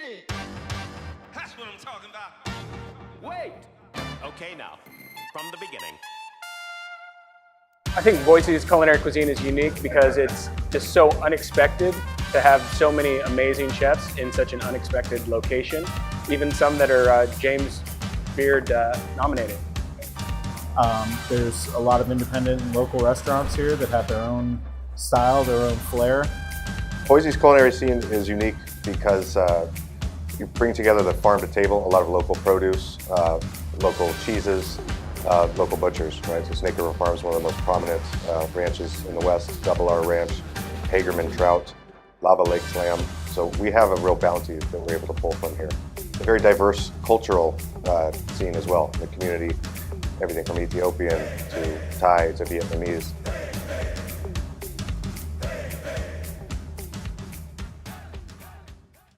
it. That's what I'm talking about. Wait. Okay, now, from the beginning. I think Boise's culinary cuisine is unique because it's just so unexpected to have so many amazing chefs in such an unexpected location, even some that are James Beard nominated. There's a lot of independent and local restaurants here that have their own style, their own flair. Boise's culinary scene is unique because you bring together the farm to table, a lot of local produce, local cheeses, local butchers, right? So Snake River Farm is one of the most prominent ranches in the West, Double R Ranch, Hagerman Trout, Lava Lakes Lamb. So we have a real bounty that we're able to pull from here. A very diverse cultural scene as well. The community, everything from Ethiopian to Thai to Vietnamese.